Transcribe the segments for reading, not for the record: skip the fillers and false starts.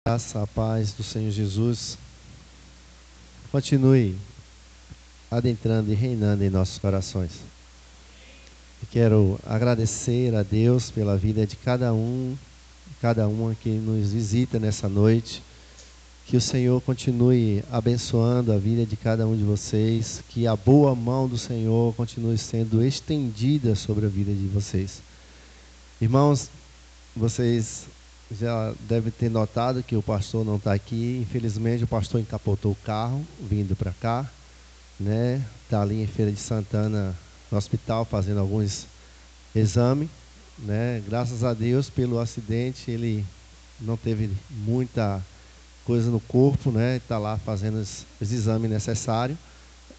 Graça, a paz do Senhor Jesus continue adentrando e reinando em nossos corações. Eu quero agradecer a Deus pela vida de cada uma que nos visita nessa noite. Que o Senhor continue abençoando a vida de cada um de vocês. Que a boa mão do Senhor continue sendo estendida sobre a vida de vocês. Irmãos, vocês já deve ter notado que o pastor não está aqui. Infelizmente o pastor encapotou o carro vindo para cá, né? Está ali em Feira de Santana, no hospital, fazendo alguns exames, né? Graças a Deus pelo acidente ele não teve muita coisa no corpo, né? Está lá fazendo os exames necessários.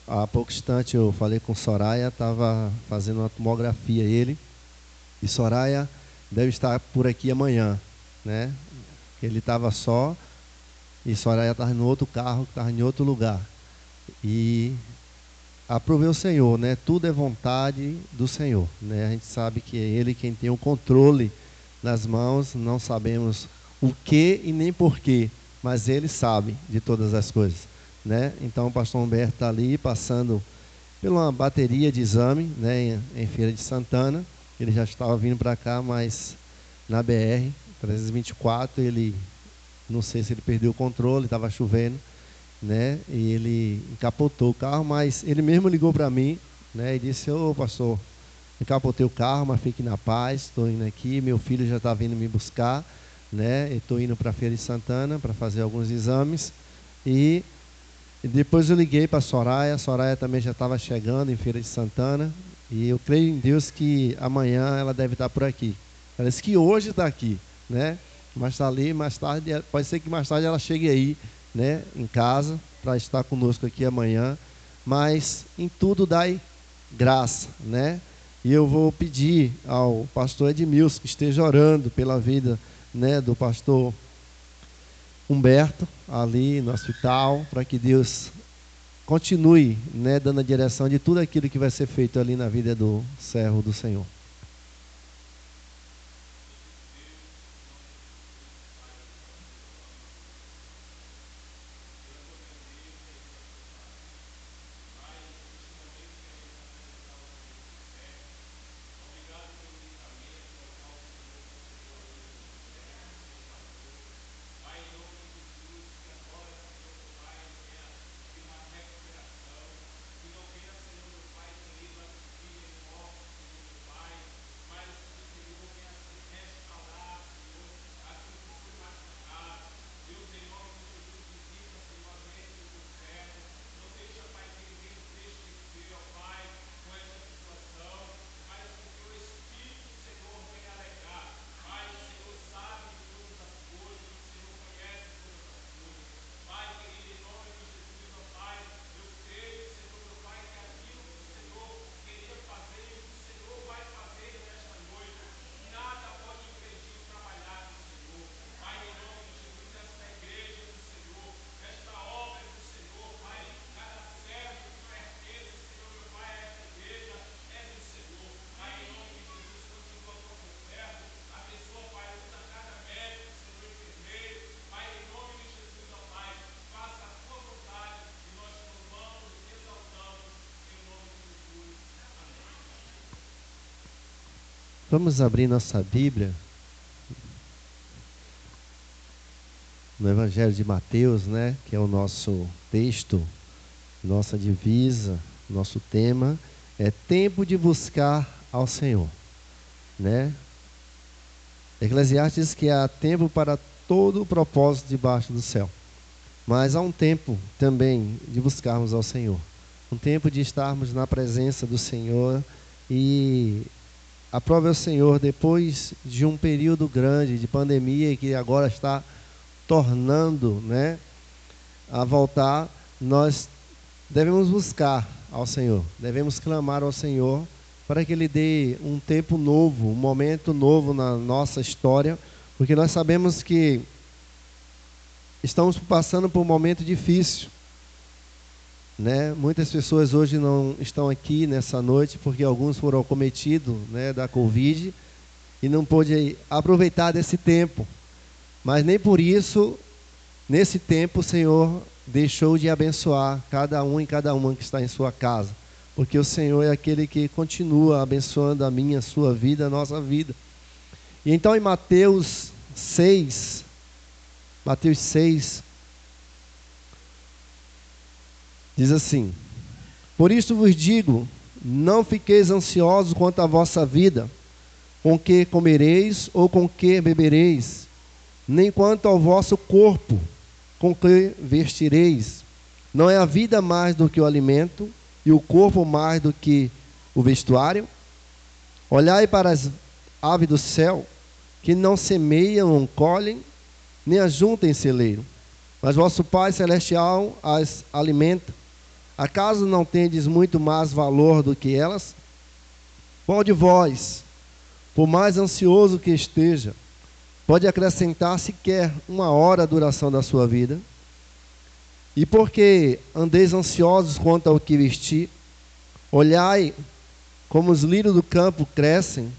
Há pouco instante eu falei com Soraya, estava fazendo uma tomografia ele, e Soraya deve estar por aqui amanhã, né? Ele estava só e Soraya estava no outro carro, estava em outro lugar. E aprovei o Senhor, né? Tudo é vontade do Senhor, né? A gente sabe que é Ele quem tem o controle nas mãos. Não sabemos o que e nem porquê, mas Ele sabe de todas as coisas, né? Então o pastor Humberto está ali passando por uma bateria de exame, né? Em Feira de Santana. Ele já estava vindo para cá, mas na BR 324, ele, não sei se ele perdeu o controle, estava chovendo, né? E ele encapotou o carro, mas ele mesmo ligou para mim, né? E disse: ô pastor, encapotei o carro, mas fique na paz, estou indo aqui, meu filho já está vindo me buscar, né? Estou indo para a Feira de Santana para fazer alguns exames. E depois eu liguei para a Soraya também já estava chegando em Feira de Santana, e eu creio em Deus que amanhã ela deve estar por aqui. Ela disse que hoje está aqui, né? Mas está ali, mais tarde, pode ser que mais tarde ela chegue aí, né, em casa, para estar conosco aqui amanhã. Mas em tudo dai graça, né? E eu vou pedir ao pastor Edmilson que esteja orando pela vida, né, do pastor Humberto, ali no hospital, para que Deus continue, né, dando a direção de tudo aquilo que vai ser feito ali na vida do servo do Senhor. Vamos abrir nossa Bíblia no Evangelho de Mateus, né, que é o nosso texto, nossa divisa, nosso tema é tempo de buscar ao Senhor, né? Eclesiastes diz que há tempo para todo o propósito debaixo do céu, mas há um tempo também de buscarmos ao Senhor, um tempo de estarmos na presença do Senhor. E aprove o Senhor, depois de um período grande de pandemia que agora está tornando, né, a voltar, nós devemos buscar ao Senhor, devemos clamar ao Senhor para que Ele dê um tempo novo, um momento novo na nossa história, porque nós sabemos que estamos passando por um momento difícil, né? Muitas pessoas hoje não estão aqui nessa noite porque alguns foram acometidos, né, da Covid e não pôde aproveitar desse tempo. Mas nem por isso nesse tempo o Senhor deixou de abençoar cada um e cada uma que está em sua casa, porque o Senhor é aquele que continua abençoando a minha, a sua vida, a nossa vida. E então em Mateus 6, diz assim: por isto vos digo, não fiqueis ansiosos quanto à vossa vida, com que comereis ou com que bebereis, nem quanto ao vosso corpo, com que vestireis. Não é a vida mais do que o alimento, e o corpo mais do que o vestuário? Olhai para as aves do céu, que não semeiam, não colhem, nem ajuntam em celeiro, mas vosso Pai Celestial as alimenta. Acaso não tendes muito mais valor do que elas? Qual de vós, por mais ansioso que esteja, pode acrescentar sequer uma hora à duração da sua vida? E porque andeis ansiosos quanto ao que vestir? Olhai como os lírios do campo crescem,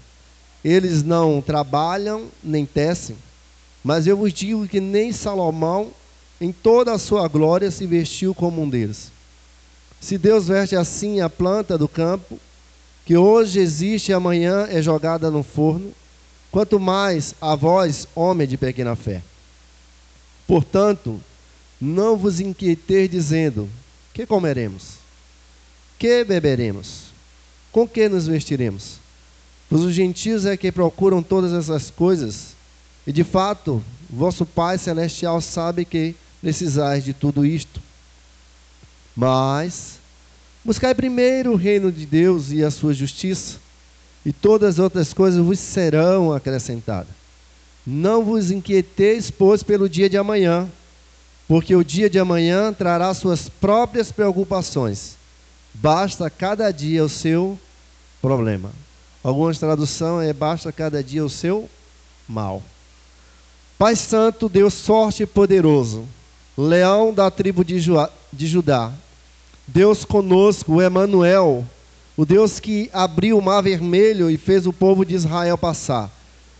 eles não trabalham nem tecem, mas eu vos digo que nem Salomão, em toda a sua glória, se vestiu como um deles. Se Deus veste assim a planta do campo, que hoje existe e amanhã é jogada no forno, quanto mais a vós, homem de pequena fé. Portanto, não vos inquieteis dizendo: que comeremos? Que beberemos? Com que nos vestiremos? Pois os gentios é que procuram todas essas coisas, e de fato, vosso Pai Celestial sabe que precisais de tudo isto. Mas buscai primeiro o reino de Deus e a sua justiça, e todas as outras coisas vos serão acrescentadas. Não vos inquieteis, pois, pelo dia de amanhã, porque o dia de amanhã trará suas próprias preocupações. Basta cada dia o seu problema. Algumas traduções basta cada dia o seu mal. Pai Santo, Deus forte e poderoso, Leão da tribo de Judá, Deus conosco, o Emanuel, o Deus que abriu o mar vermelho e fez o povo de Israel passar,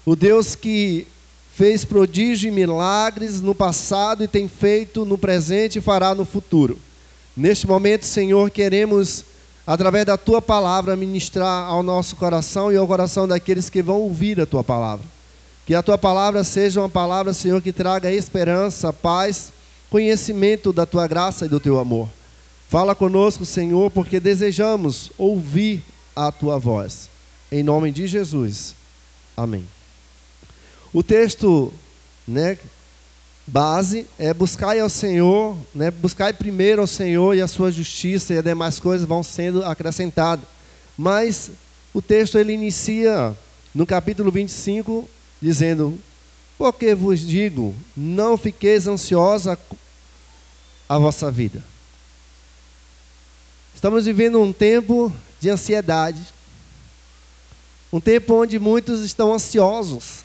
o Deus que fez prodígio e milagres no passado e tem feito no presente e fará no futuro. Neste momento, Senhor, queremos, através da Tua palavra, ministrar ao nosso coração e ao coração daqueles que vão ouvir a Tua palavra. Que a Tua palavra seja uma palavra, Senhor, que traga esperança, paz, conhecimento da Tua graça e do Teu amor. Fala conosco, Senhor, porque desejamos ouvir a Tua voz. Em nome de Jesus. Amém. O texto, base é buscai ao Senhor, buscai primeiro ao Senhor e a sua justiça, e as demais coisas vão sendo acrescentadas. Mas o texto ele inicia no capítulo 25, dizendo: porque vos digo, não fiqueis ansiosa a vossa vida. Estamos vivendo um tempo de ansiedade, um tempo onde muitos estão ansiosos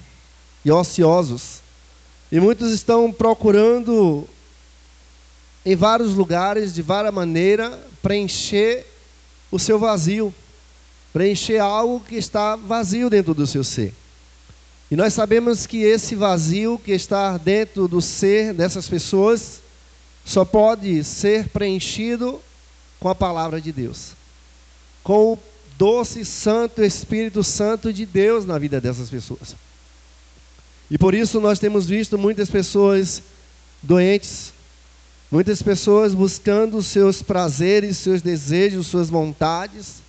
e ociosos, e muitos estão procurando em vários lugares, de várias maneiras, preencher o seu vazio, preencher algo que está vazio dentro do seu ser. E nós sabemos que esse vazio que está dentro do ser dessas pessoas só pode ser preenchido com a palavra de Deus, com o doce Santo Espírito Santo de Deus na vida dessas pessoas. E por isso nós temos visto muitas pessoas doentes, muitas pessoas buscando os seus prazeres, seus desejos, suas vontades,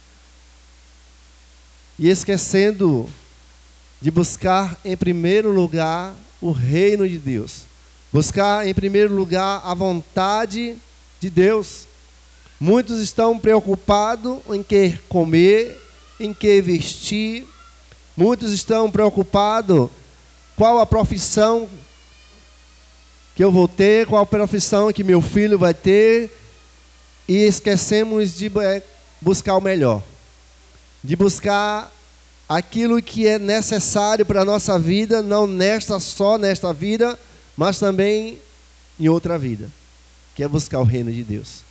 e esquecendo de buscar em primeiro lugar o reino de Deus, buscar em primeiro lugar a vontade de Deus. Muitos estão preocupados em que comer, em que vestir, muitos estão preocupados qual a profissão que eu vou ter, qual a profissão que meu filho vai ter, e esquecemos de buscar o melhor, de buscar aquilo que é necessário para a nossa vida, não só nesta vida, mas também em outra vida, que é buscar o reino de Deus,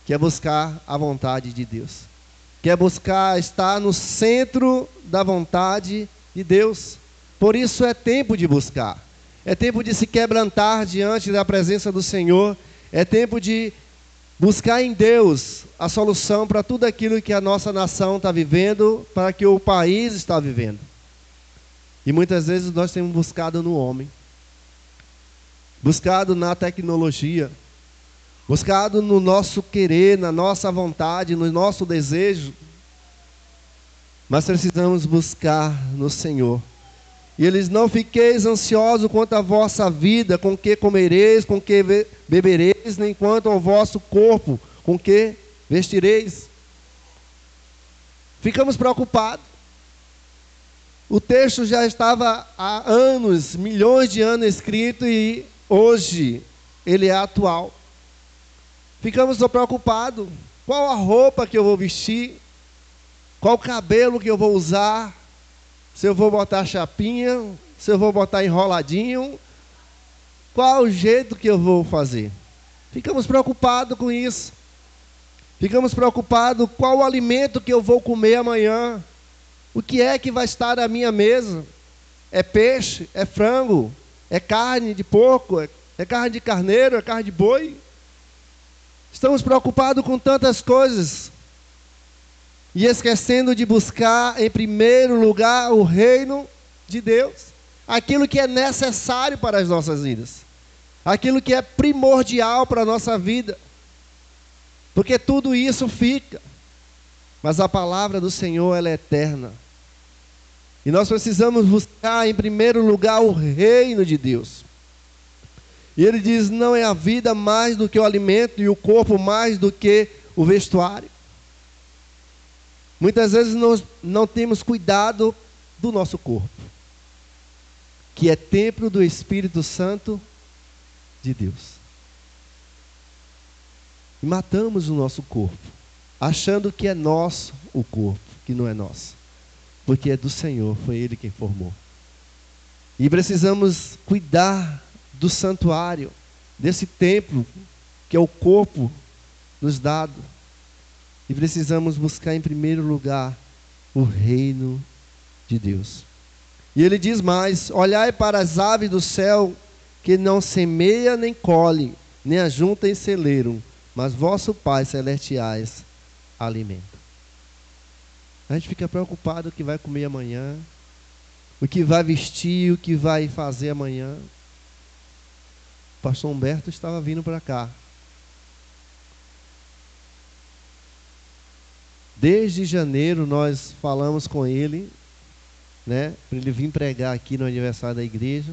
que é buscar a vontade de Deus, que é buscar estar no centro da vontade de Deus. Por isso é tempo de buscar, É tempo de se quebrantar diante da presença do Senhor. É tempo de buscar em Deus a solução para tudo aquilo que a nossa nação está vivendo, para que o país está vivendo. E muitas vezes nós temos buscado no homem, buscado na tecnologia, buscado no nosso querer, na nossa vontade, no nosso desejo. Mas precisamos buscar no Senhor. E eles: não fiqueis ansiosos quanto à vossa vida, com que comereis, com que bebereis, nem quanto ao vosso corpo, com que vestireis. Ficamos preocupados. O texto já estava há anos, milhões de anos escrito, e hoje ele é atual. Ficamos preocupados. Qual a roupa que eu vou vestir? Qual o cabelo que eu vou usar? Se eu vou botar chapinha, se eu vou botar enroladinho, qual o jeito que eu vou fazer? Ficamos preocupados com isso. Ficamos preocupados qual o alimento que eu vou comer amanhã. O que é que vai estar na minha mesa? É peixe? É frango? É carne de porco? É carne de carneiro? É carne de boi? Estamos preocupados com tantas coisas. E esquecendo de buscar em primeiro lugar o reino de Deus. Aquilo que é necessário para as nossas vidas. Aquilo que é primordial para a nossa vida. Porque tudo isso fica. Mas a palavra do Senhor, ela é eterna. E nós precisamos buscar em primeiro lugar o reino de Deus. E ele diz: não é a vida mais do que o alimento e o corpo mais do que o vestuário. Muitas vezes nós não temos cuidado do nosso corpo, que é templo do Espírito Santo de Deus. E matamos o nosso corpo, achando que é nosso o corpo, que não é nosso. Porque é do Senhor, foi Ele quem formou. E precisamos cuidar do santuário, desse templo, que é o corpo nos dado. E precisamos buscar em primeiro lugar o reino de Deus. E ele diz mais: olhai para as aves do céu, que não semeia nem colhe, nem ajunta em celeiro, mas vosso Pai celestiais alimenta. A gente fica preocupado o que vai comer amanhã, o que vai vestir, o que vai fazer amanhã. O pastor Humberto estava vindo para cá. Desde janeiro nós falamos com ele, né, para ele vir pregar aqui no aniversário da igreja.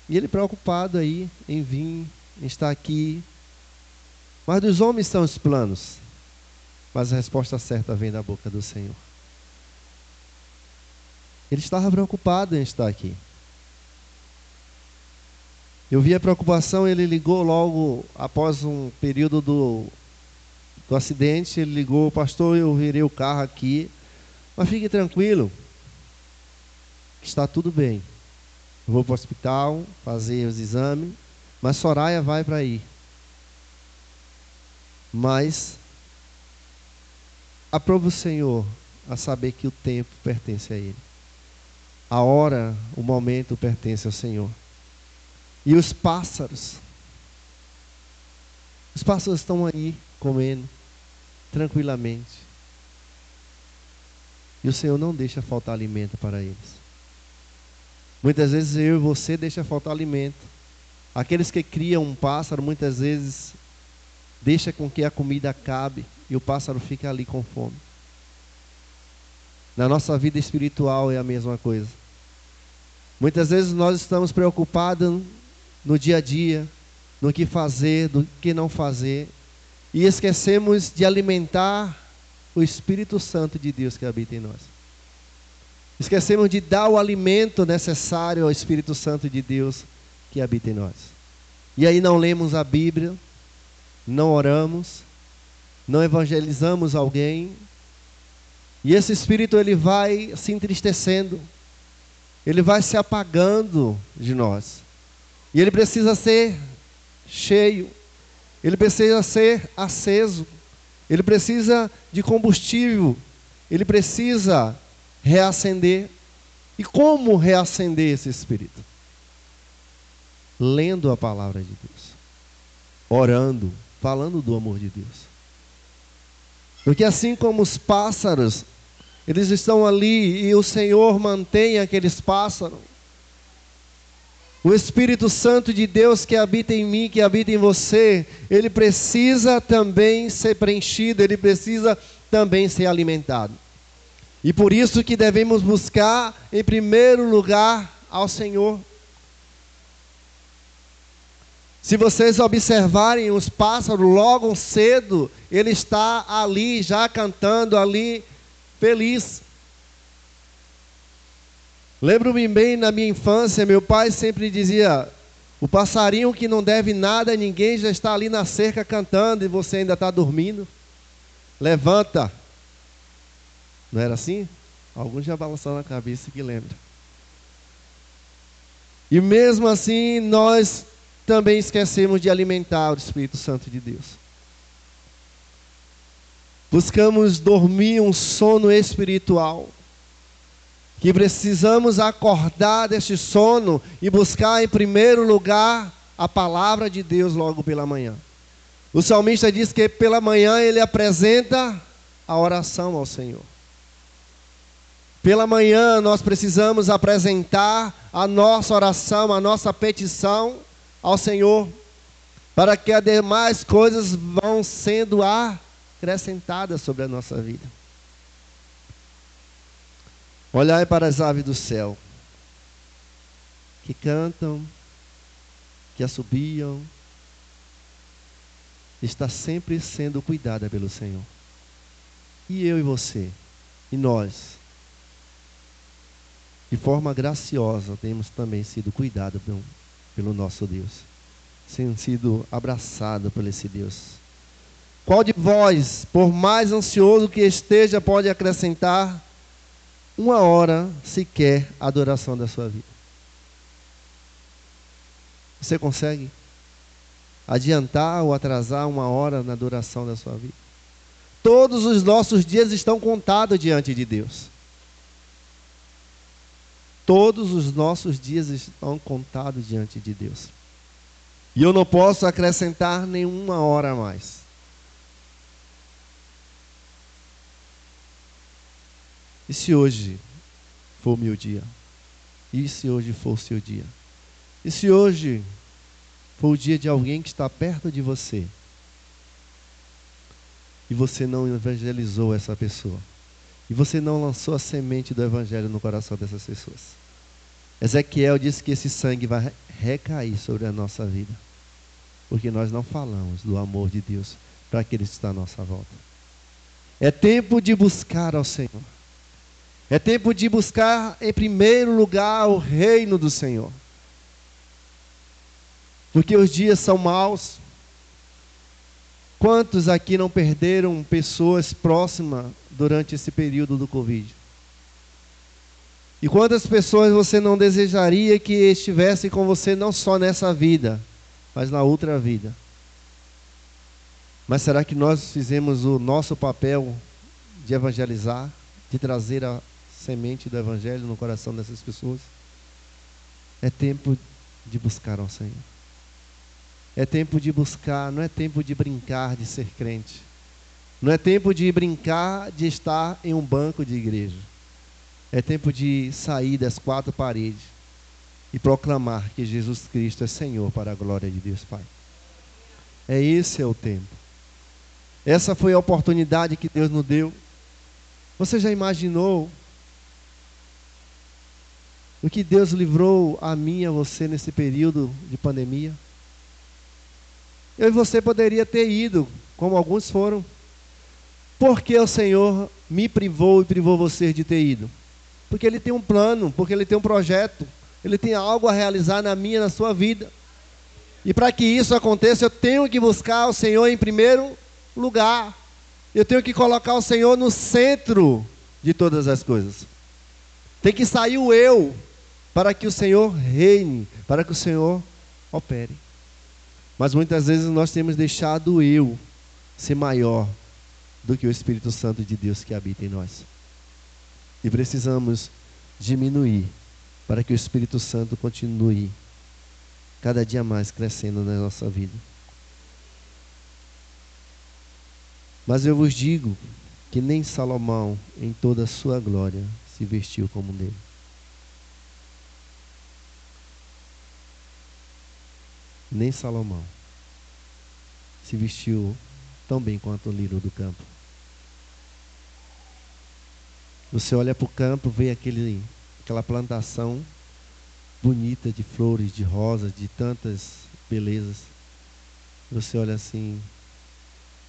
E ele preocupado aí em vir, em estar aqui. Mas dos homens são os planos. Mas a resposta certa vem da boca do Senhor. Ele estava preocupado em estar aqui. Eu vi a preocupação, ele ligou logo após um período do acidente, ele ligou: pastor, eu virei o carro aqui, mas fique tranquilo, está tudo bem. Eu vou para o hospital fazer os exames, mas Soraya vai para aí. Mas aprova o Senhor a saber que o tempo pertence a Ele. A hora, o momento pertence ao Senhor. E os pássaros estão aí comendo tranquilamente. E o Senhor não deixa faltar alimento para eles. Muitas vezes eu e você deixa faltar alimento. Aqueles que criam um pássaro, muitas vezes deixa com que a comida acabe e o pássaro fica ali com fome. Na nossa vida espiritual é a mesma coisa. Muitas vezes nós estamos preocupados no dia a dia, no que fazer, do que não fazer, e esquecemos de alimentar o Espírito Santo de Deus que habita em nós. Esquecemos de dar o alimento necessário ao Espírito Santo de Deus que habita em nós. E aí não lemos a Bíblia, não oramos, não evangelizamos alguém, e esse Espírito ele vai se entristecendo, ele vai se apagando de nós. E ele precisa ser cheio, ele precisa ser aceso, ele precisa de combustível, ele precisa reacender. E como reacender esse Espírito? lendo a palavra de Deus, orando, falando do amor de Deus. Porque assim como os pássaros, eles estão ali e o Senhor mantém aqueles pássaros. O Espírito Santo de Deus que habita em mim, que habita em você, ele precisa também ser preenchido, ele precisa também ser alimentado. E por isso que devemos buscar em primeiro lugar ao Senhor. Se vocês observarem os pássaros, logo cedo, ele está ali, já cantando ali, feliz. Lembro-me bem, na minha infância, meu pai sempre dizia, o passarinho que não deve nada a ninguém já está ali na cerca cantando e você ainda está dormindo. Levanta. Não era assim? Alguns já balançaram a cabeça que lembram. E mesmo assim, nós também esquecemos de alimentar o Espírito Santo de Deus. Buscamos dormir um sono espiritual, que precisamos acordar deste sono e buscar em primeiro lugar a palavra de Deus logo pela manhã. O salmista diz que pela manhã ele apresenta a oração ao Senhor. Pela manhã nós precisamos apresentar a nossa oração, a nossa petição ao Senhor, para que as demais coisas vão sendo acrescentadas sobre a nossa vida. Olhai para as aves do céu, que cantam, que assobiam, está sempre sendo cuidada pelo Senhor. E eu e você, e nós, de forma graciosa, temos também sido cuidados pelo nosso Deus, sendo sido abraçado por esse Deus. Qual de vós, por mais ansioso que esteja, pode acrescentar uma hora sequer à adoração da sua vida? Você consegue adiantar ou atrasar uma hora na adoração da sua vida? Todos os nossos dias estão contados diante de Deus. Todos os nossos dias estão contados diante de Deus. E eu não posso acrescentar nenhuma hora a mais. E se hoje for o meu dia? E se hoje for o seu dia? E se hoje for o dia de alguém que está perto de você e você não evangelizou essa pessoa? E você não lançou a semente do evangelho no coração dessas pessoas? Ezequiel disse que esse sangue vai recair sobre a nossa vida, porque nós não falamos do amor de Deus para aqueles que estão à nossa volta. É tempo de buscar ao Senhor. É tempo de buscar em primeiro lugar o reino do Senhor. Porque os dias são maus. Quantos aqui não perderam pessoas próximas durante esse período do Covid? E quantas pessoas você não desejaria que estivessem com você não só nessa vida, mas na outra vida? Mas será que nós fizemos o nosso papel de evangelizar, de trazer a semente do evangelho no coração dessas pessoas? É tempo de buscar ao Senhor. É tempo de buscar, não é tempo de brincar de ser crente. Não é tempo de brincar de estar em um banco de igreja. É tempo de sair das quatro paredes e proclamar que Jesus Cristo é Senhor para a glória de Deus Pai. Esse é o tempo. Essa foi a oportunidade que Deus nos deu. Você já imaginou o que Deus livrou a mim e a você nesse período de pandemia? Eu e você poderia ter ido, como alguns foram. Por que o Senhor me privou e privou você de ter ido? Porque Ele tem um plano, porque Ele tem um projeto, Ele tem algo a realizar na minha e na sua vida. E para que isso aconteça, eu tenho que buscar o Senhor em primeiro lugar. Eu tenho que colocar o Senhor no centro de todas as coisas. Tem que sair o eu, para que o Senhor reine, para que o Senhor opere. Mas muitas vezes nós temos deixado o eu ser maior do que o Espírito Santo de Deus que habita em nós. E precisamos diminuir para que o Espírito Santo continue cada dia mais crescendo na nossa vida. Mas eu vos digo que nem Salomão, em toda a sua glória, se vestiu como dele. Nem Salomão se vestiu tão bem quanto o lírio do campo. Você olha para o campo, vê aquela plantação bonita de flores, de rosas, de tantas belezas. Você olha assim,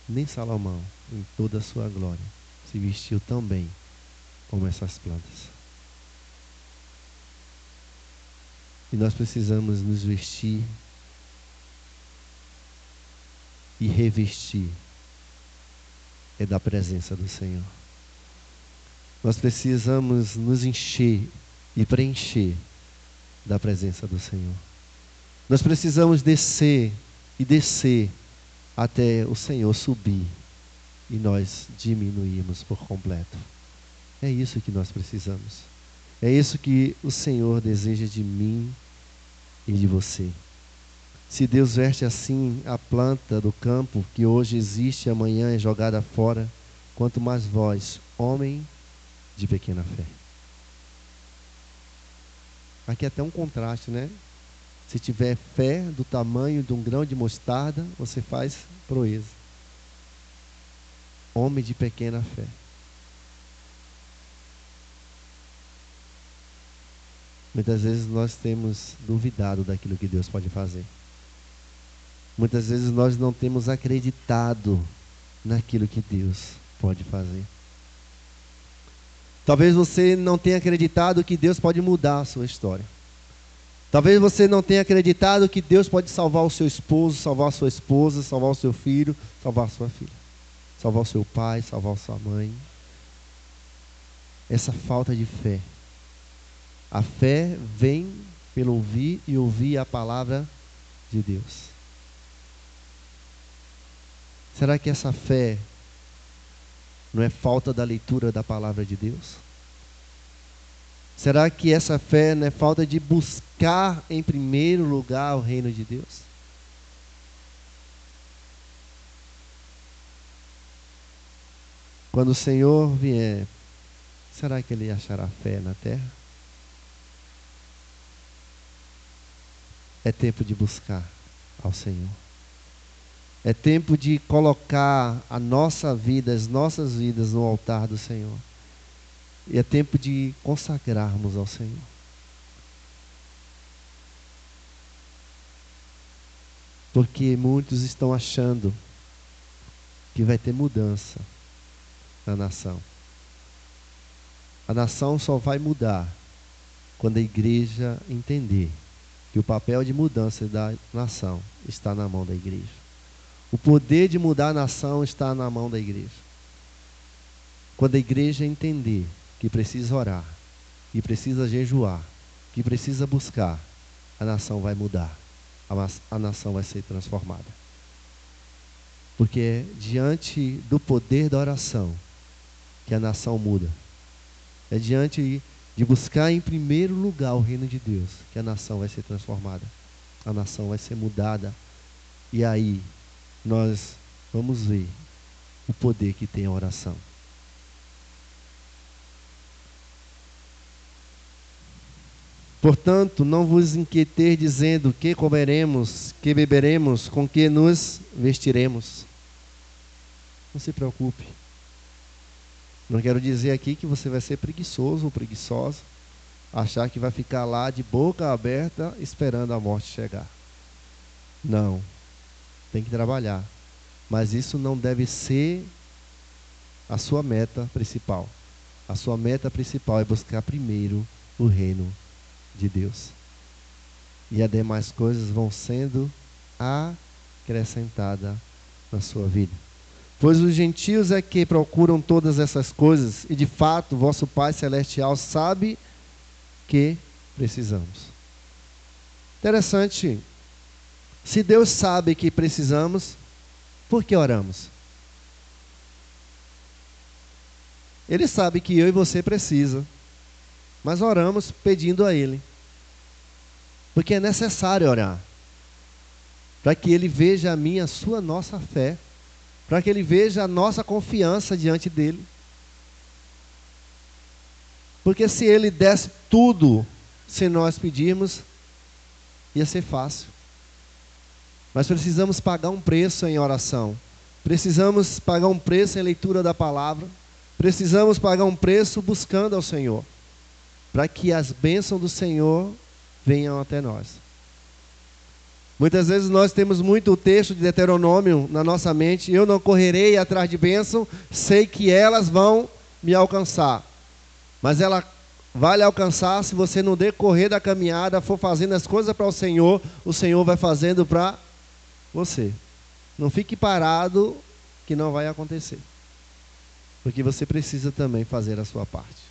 nem Salomão, em toda a sua glória, se vestiu tão bem como essas plantas. E nós precisamos nos vestir e revestir da presença do Senhor. Nós precisamos nos encher e preencher da presença do Senhor. Nós precisamos descer e descer até o Senhor subir e nós diminuirmos por completo. É isso que nós precisamos. É isso que o Senhor deseja de mim e de você. Se Deus veste assim a planta do campo, que hoje existe e amanhã é jogada fora, quanto mais vós, homem de pequena fé. Aqui é até um contraste, né? Se tiver fé do tamanho de um grão de mostarda, você faz proeza. Homem de pequena fé. Muitas vezes nós temos duvidado daquilo que Deus pode fazer. Muitas vezes nós não temos acreditado naquilo que Deus pode fazer. Talvez você não tenha acreditado que Deus pode mudar a sua história. Talvez você não tenha acreditado que Deus pode salvar o seu esposo, salvar a sua esposa, salvar o seu filho, salvar a sua filha, salvar o seu pai, salvar a sua mãe. Essa falta de fé. A fé vem pelo ouvir e ouvir a palavra de Deus. Será que essa fé não é falta da leitura da palavra de Deus? Será que essa fé não é falta de buscar em primeiro lugar o reino de Deus? Quando o Senhor vier, será que Ele achará fé na terra? É tempo de buscar ao Senhor. É tempo de colocar a nossa vida, as nossas vidas no altar do Senhor. E é tempo de consagrarmos ao Senhor. Porque muitos estão achando que vai ter mudança na nação. A nação só vai mudar quando a igreja entender que o papel de mudança da nação está na mão da igreja. O poder de mudar a nação está na mão da igreja. Quando a igreja entender que precisa orar, que precisa jejuar, que precisa buscar, a nação vai mudar. A nação vai ser transformada. Porque é diante do poder da oração que a nação muda. É diante de buscar em primeiro lugar o reino de Deus que a nação vai ser transformada. A nação vai ser mudada. E aí nós vamos ver o poder que tem a oração. Portanto, não vos inquieteis dizendo que comeremos, que beberemos, com que nos vestiremos. Não se preocupe. Não quero dizer aqui que você vai ser preguiçoso ou preguiçosa, achar que vai ficar lá de boca aberta esperando a morte chegar. Não. Tem que trabalhar. Mas isso não deve ser a sua meta principal. A sua meta principal é buscar primeiro o reino de Deus. E as demais coisas vão sendo acrescentadas na sua vida. Pois os gentios é que procuram todas essas coisas, e de fato vosso Pai Celestial sabe que precisamos. Interessante. Se Deus sabe que precisamos, por que oramos? Ele sabe que eu e você precisa, mas oramos pedindo a Ele. Porque é necessário orar. para que Ele veja a minha, a sua, nossa fé, para que Ele veja a nossa confiança diante dEle. Porque se Ele desse tudo, se nós pedirmos, ia ser fácil. Mas precisamos pagar um preço em oração. Precisamos pagar um preço em leitura da palavra. Precisamos pagar um preço buscando ao Senhor, para que as bênçãos do Senhor venham até nós. Muitas vezes nós temos muito o texto de Deuteronômio na nossa mente. Eu não correrei atrás de bênção, sei que elas vão me alcançar. Mas ela vai lhe alcançar se você no decorrer da caminhada for fazendo as coisas para o Senhor vai fazendo para você. Não fique parado que não vai acontecer. Porque você precisa também fazer a sua parte.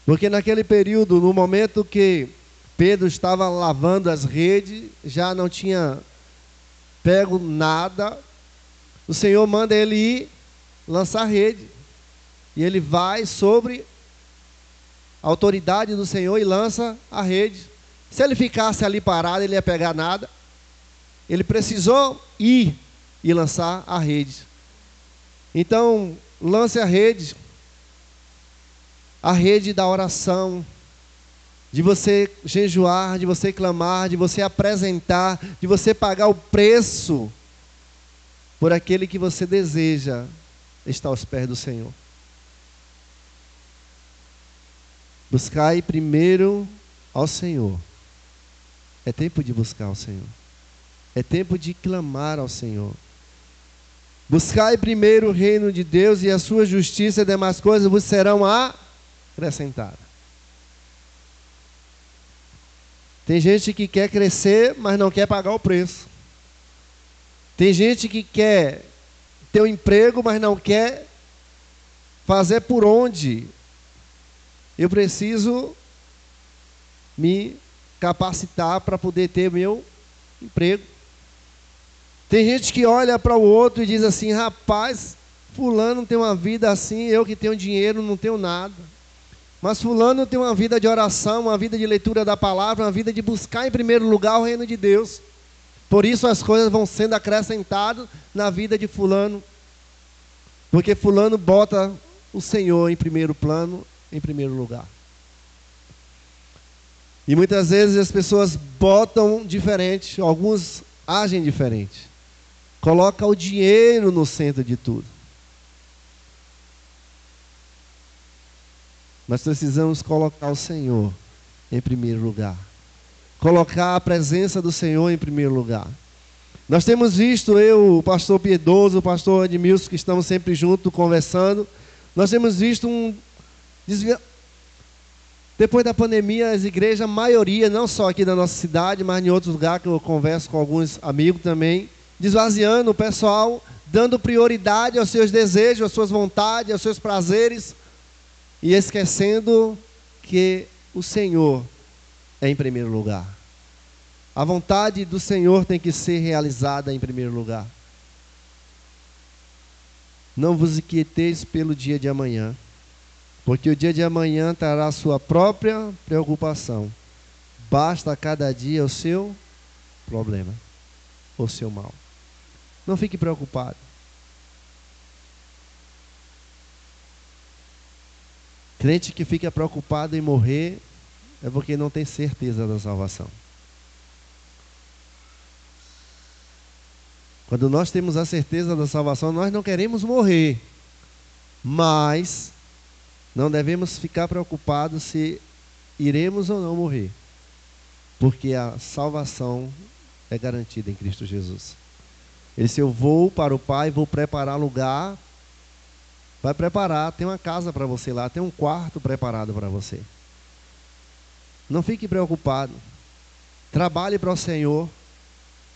Porque naquele período, no momento que Pedro estava lavando as redes, já não tinha pego nada, o Senhor manda ele ir lançar rede. E ele vai sobre a autoridade do Senhor e lança a rede. Se ele ficasse ali parado, ele ia pegar nada. Ele precisou ir e lançar a rede. Então, lance a rede da oração, de você jejuar, de você clamar, de você apresentar, de você pagar o preço por aquele que você deseja estar aos pés do Senhor. Buscai primeiro ao Senhor. É tempo de buscar ao Senhor. É tempo de clamar ao Senhor. Buscai primeiro o reino de Deus e a sua justiça, e demais coisas vos serão acrescentadas. Tem gente que quer crescer, mas não quer pagar o preço. Tem gente que quer ter um emprego, mas não quer fazer por onde. Eu preciso me capacitar para poder ter meu emprego. Tem gente que olha para o outro e diz assim: rapaz, fulano tem uma vida assim, eu que tenho dinheiro não tenho nada. Mas fulano tem uma vida de oração, uma vida de leitura da palavra, uma vida de buscar em primeiro lugar o reino de Deus. Por isso as coisas vão sendo acrescentadas na vida de fulano. Porque fulano bota o Senhor em primeiro plano, em primeiro lugar. E muitas vezes as pessoas botam diferente, alguns agem diferente. Coloca o dinheiro no centro de tudo. Mas precisamos colocar o Senhor em primeiro lugar. Colocar a presença do Senhor em primeiro lugar. Nós temos visto, o pastor Piedoso, o pastor Edmilson, que estamos sempre juntos conversando. Nós temos visto depois da pandemia, as igrejas, a maioria, não só aqui da nossa cidade, mas em outros lugares que eu converso com alguns amigos também, desvaziando o pessoal, dando prioridade aos seus desejos, às suas vontades, aos seus prazeres, e esquecendo que o Senhor é em primeiro lugar. A vontade do Senhor tem que ser realizada em primeiro lugar. Não vos inquieteis pelo dia de amanhã, porque o dia de amanhã trará a sua própria preocupação. Basta a cada dia o seu problema, o seu mal. Não fique preocupado. Crente que fica preocupado em morrer é porque não tem certeza da salvação. Quando nós temos a certeza da salvação, nós não queremos morrer. Mas não devemos ficar preocupados se iremos ou não morrer. Porque a salvação é garantida em Cristo Jesus. Ele disse: eu vou para o Pai, vou preparar lugar. Vai preparar, tem uma casa para você lá, tem um quarto preparado para você. Não fique preocupado. Trabalhe para o Senhor.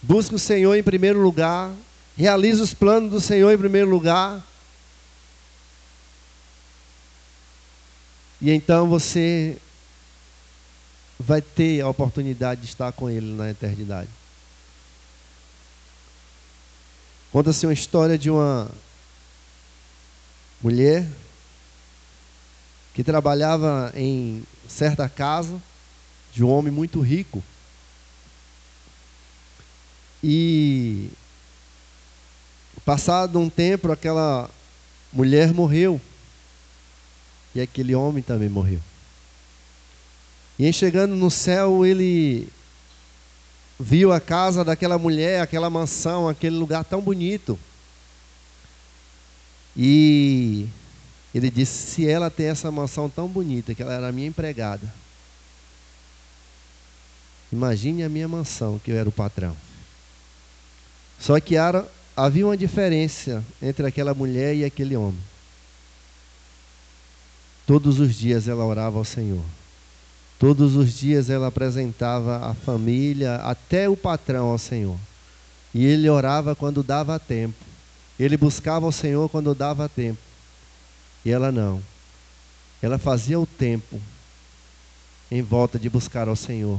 Busque o Senhor em primeiro lugar. Realize os planos do Senhor em primeiro lugar. E então você vai ter a oportunidade de estar com Ele na eternidade. Conta-se uma história de uma mulher que trabalhava em certa casa de um homem muito rico. E passado um tempo, aquela mulher morreu. E aquele homem também morreu. E em chegando no céu, ele viu a casa daquela mulher, aquela mansão, aquele lugar tão bonito. E ele disse: se ela tem essa mansão tão bonita, que ela era minha empregada, imagine a minha mansão, que eu era o patrão. Só que havia uma diferença entre aquela mulher e aquele homem. Todos os dias ela orava ao Senhor. Todos os dias ela apresentava a família, até o patrão, ao Senhor. E ele orava quando dava tempo. Ele buscava o Senhor quando dava tempo. E ela não. Ela fazia o tempo em volta de buscar ao Senhor.